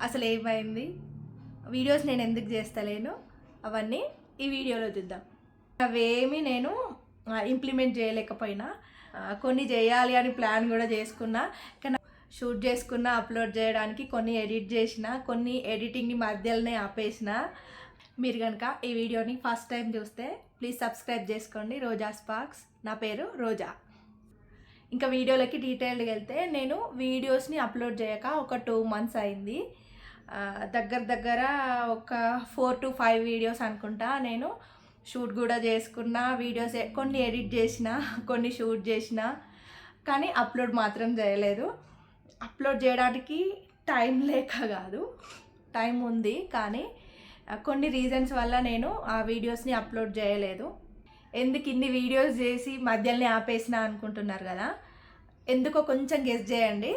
అసలు ఏమైంది, వీడియోస్ నేను ఎందుకు చేస్తలేను, అవన్నీ ఈ వీడియోలో చూద్దాం. అవేమీ నేను ఇంప్లిమెంట్ చేయలేకపోయినా కొన్ని చేయాలి అని ప్లాన్ కూడా చేసుకున్నా. కానీ షూట్ చేసుకున్న అప్లోడ్ చేయడానికి కొన్ని ఎడిట్ చేసిన, కొన్ని ఎడిటింగ్ని మధ్యలోనే ఆపేసిన. మీరు కనుక ఈ వీడియోని ఫస్ట్ టైం చూస్తే ప్లీజ్ సబ్స్క్రైబ్ చేసుకోండి. రోజా స్పార్క్స్, నా పేరు రోజా. ఇంకా వీడియోలకి డీటెయిల్డ్గా వెళ్తే, నేను వీడియోస్ని అప్లోడ్ చేయక ఒక 2 months అయింది. దగ్గర ఒక 4 to 5 వీడియోస్ అనుకుంటా. నేను షూట్ కూడా చేసుకున్న, వీడియోస్ కొన్ని ఎడిట్ చేసిన, కొన్ని షూట్ చేసిన, కానీ అప్లోడ్ మాత్రం చేయలేదు. అప్లోడ్ చేయడానికి టైం లేక కాదు, టైం ఉంది, కానీ కొన్ని రీజన్స్ వల్ల నేను ఆ వీడియోస్ని అప్లోడ్ చేయలేదు. ఎందుకు ఇన్ని వీడియోస్ చేసి మధ్యలోనే ఆపేసిన అనుకుంటున్నారు కదా. ఎందుకో కొంచెం గెస్ చేయండి.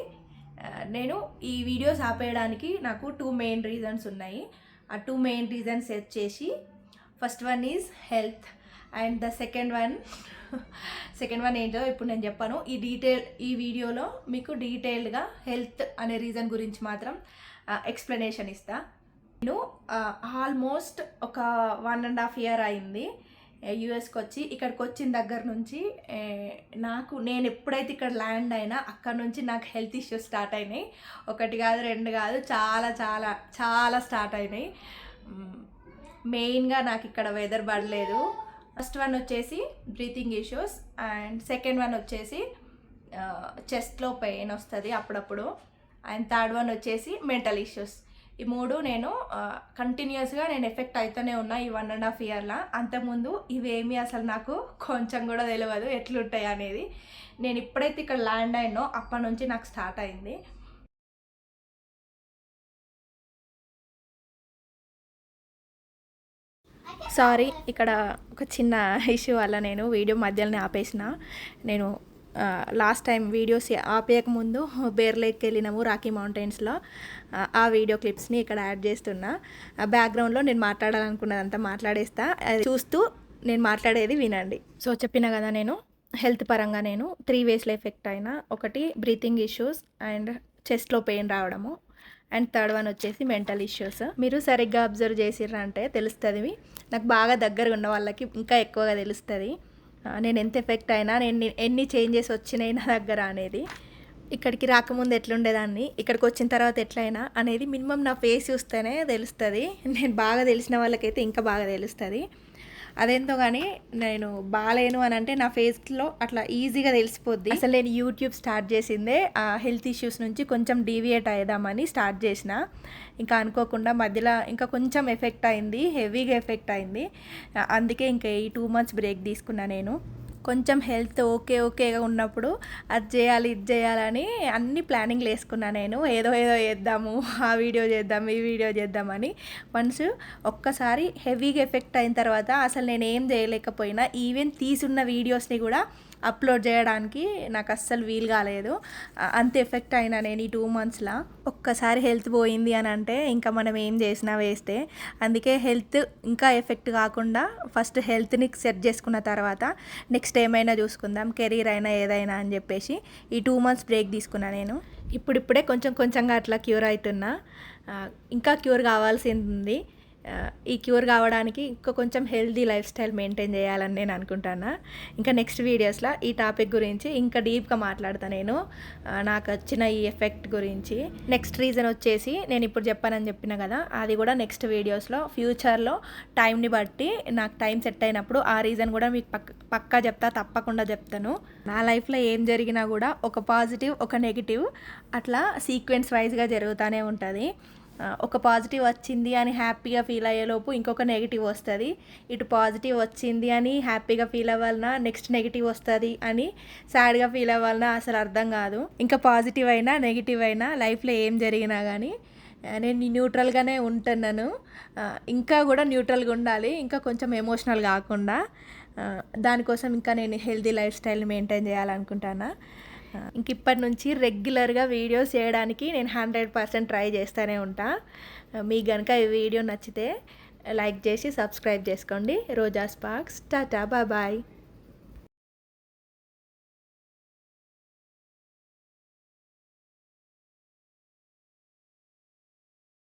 నేను ఈ వీడియోస్ ఆపేయడానికి నాకు 2 main రీజన్స్ ఉన్నాయి. ఆ 2 main రీజన్స్ వచ్చేసి, first one is health and the second one ఏంటో ఇప్పుడు నేను చెప్పాను. ఈ వీడియోలో మీకు డీటెయిల్డ్గా హెల్త్ అనే రీజన్ గురించి మాత్రం ఎక్స్ప్లెనేషన్ ఇస్తా. నేను ఆల్మోస్ట్ ఒక 1.5 year అయింది యూఎస్కి వచ్చి. ఇక్కడికి వచ్చిన దగ్గర నుంచి నేను ఎప్పుడైతే ఇక్కడ ల్యాండ్ అయినా అక్కడ నుంచి నాకు హెల్త్ ఇష్యూస్ స్టార్ట్ అయినాయి. 1 కాదు 2 కాదు, చాలా స్టార్ట్ అయినాయి. మెయిన్గా నాకు ఇక్కడ వెదర్ పడలేదు. ఫస్ట్ వన్ వచ్చేసి breathing issues, and second one వచ్చేసి చెస్ట్లో పెయిన్ వస్తుంది అప్పుడప్పుడు, అండ్ థర్డ్ వన్ వచ్చేసి మెంటల్ ఇష్యూస్. ఈ 3 నేను కంటిన్యూస్గా ఎఫెక్ట్ అవుతూనే ఉన్నా ఈ 1.5 yearలో. అంతకుముందు ఇవేమీ అసలు నాకు కొంచెం కూడా తెలియదు ఎట్లుంటాయి అనేది. నేను ఎప్పుడైతే ఇక్కడ ల్యాండ్ అయినో అప్పటి నుంచి నాకు స్టార్ట్ అయింది. సారీ, ఇక్కడ ఒక చిన్న ఇష్యూ వల్ల నేను వీడియో మధ్యలోనే ఆపేసిన. నేను లాస్ట్ టైం వీడియోస్ ఆపేయకముందు బేర్ లేక్కి వెళ్ళినాము రాకీ మౌంటైన్స్లో. ఆ వీడియో క్లిప్స్ని ఇక్కడ యాడ్ చేస్తున్నా. బ్యాక్గ్రౌండ్లో నేను మాట్లాడాలనుకున్నదంతా మాట్లాడేస్తా, అది చూస్తూ నేను మాట్లాడేది వినండి. సో చెప్పిన కదా, నేను హెల్త్ పరంగా నేను 3 waysలో ఎఫెక్ట్ అయినా. ఒకటి బ్రీతింగ్ ఇష్యూస్ అండ్ చెస్ట్లో పెయిన్ రావడము, అండ్ థర్డ్ వన్ వచ్చేసి మెంటల్ ఇష్యూస్. మీరు సరిగ్గా అబ్జర్వ్ చేసిర్రంటే తెలుస్తుంది. నాకు బాగా దగ్గరగా ఉన్న వాళ్ళకి ఇంకా ఎక్కువగా తెలుస్తుంది నేను ఎంత ఎఫెక్ట్ అయినా, నేను ఎన్ని చేంజెస్ వచ్చినాయి నా దగ్గర అనేది. ఇక్కడికి రాకముందు ఎట్లుండేదాన్ని, ఇక్కడికి వచ్చిన తర్వాత ఎట్లయినా అనేది మినిమం నా ఫేస్ చూస్తేనే తెలుస్తుంది. నేను బాగా తెలిసిన వాళ్ళకైతే ఇంకా బాగా తెలుస్తుంది. అదేంతో కానీ నేను బాగాలేను అని అంటే నా ఫేస్లో అట్లా ఈజీగా తెలిసిపోద్ది. అసలు నేను యూట్యూబ్ స్టార్ట్ చేసిందే హెల్త్ ఇష్యూస్ నుంచి కొంచెం డీవియేట్ అయ్యేదామని స్టార్ట్ చేసిన. ఇంకా అనుకోకుండా మధ్యలో ఇంకా కొంచెం ఎఫెక్ట్ అయింది, హెవీగా ఎఫెక్ట్ అయింది. అందుకే ఇంకా ఈ 2 months బ్రేక్ తీసుకున్నా. నేను కొంచెం హెల్త్ ఓకేగా ఉన్నప్పుడు అది చేయాలి ఇది చేయాలని అన్ని ప్లానింగ్లు వేసుకున్నాను. నేను ఏదో చేద్దాము, ఆ వీడియో చేద్దాం, ఈ వీడియో చేద్దామని. వన్స్ ఒక్కసారి హెవీగా ఎఫెక్ట్ అయిన తర్వాత అసలు నేను ఏం చేయలేకపోయినా. ఈవెన్ తీసున్న వీడియోస్ని కూడా అప్లోడ్ చేయడానికి నాకు అస్సలు వీలు కాలేదు. అంత ఎఫెక్ట్ అయినా నేను ఈ 2 monthsలో. ఒక్కసారి హెల్త్ పోయింది అని అంటే ఇంకా మనం ఏం చేసినా వేస్తే. అందుకే హెల్త్ ఇంకా ఎఫెక్ట్ కాకుండా ఫస్ట్ హెల్త్ని సెట్ చేసుకున్న తర్వాత నెక్స్ట్ ఏమైనా చూసుకుందాం, కెరీర్ అయినా ఏదైనా అని చెప్పేసి ఈ 2 months బ్రేక్ తీసుకున్నా. నేను ఇప్పుడిప్పుడే కొంచెంగా అట్లా క్యూర్ అవుతున్నా. ఇంకా క్యూర్ కావాల్సింది ఉంది. ఈ క్యూర్ కావడానికి ఇంకా కొంచెం హెల్తీ లైఫ్ స్టైల్ మెయింటైన్ చేయాలని నేను అనుకుంటున్నా. ఇంకా నెక్స్ట్ వీడియోస్లో ఈ టాపిక్ గురించి ఇంకా డీప్గా మాట్లాడతాను నేను, నాకు వచ్చిన ఈ ఎఫెక్ట్ గురించి. నెక్స్ట్ రీజన్ వచ్చేసి నేను ఇప్పుడు చెప్పిన కదా, అది కూడా నెక్స్ట్ వీడియోస్లో ఫ్యూచర్లో టైంని బట్టి నాకు టైం సెట్ అయినప్పుడు ఆ రీజన్ కూడా మీకు పక్కా చెప్తా, తప్పకుండా చెప్తాను. నా లైఫ్లో ఏం జరిగినా కూడా ఒక పాజిటివ్ ఒక నెగిటివ్ అట్లా సీక్వెన్స్ వైజ్గా జరుగుతూనే ఉంటుంది. ఒక పాజిటివ్ వచ్చింది అని హ్యాపీగా ఫీల్ అయ్యేలోపు ఇంకొక నెగిటివ్ వస్తుంది. ఇటు పాజిటివ్ వచ్చింది అని హ్యాపీగా ఫీల్ అవ్వాలన్నా నెక్స్ట్ నెగిటివ్ వస్తుంది అని సాడ్గా ఫీల్ అవ్వాలన్నా అసలు అర్థం కాదు. ఇంకా పాజిటివ్ అయినా నెగిటివ్ అయినా లైఫ్లో ఏం జరిగినా కానీ నేను న్యూట్రల్గానే ఉంటున్నాను. ఇంకా కూడా న్యూట్రల్గా ఉండాలి, ఇంకా కొంచెం ఎమోషనల్ కాకుండా. దానికోసం ఇంకా నేను హెల్తీ లైఫ్ స్టైల్ని మెయింటైన్ చేయాలనుకుంటున్నా. ఇంక ఇప్పటి నుంచి రెగ్యులర్గా వీడియోస్ చేయడానికి నేను 100% ట్రై చేస్తూనే ఉంటా. మీకు కనుక ఈ వీడియో నచ్చితే లైక్ చేసి సబ్స్క్రైబ్ చేసుకోండి. రోజా స్పార్క్స్. టాటా, బాయ్.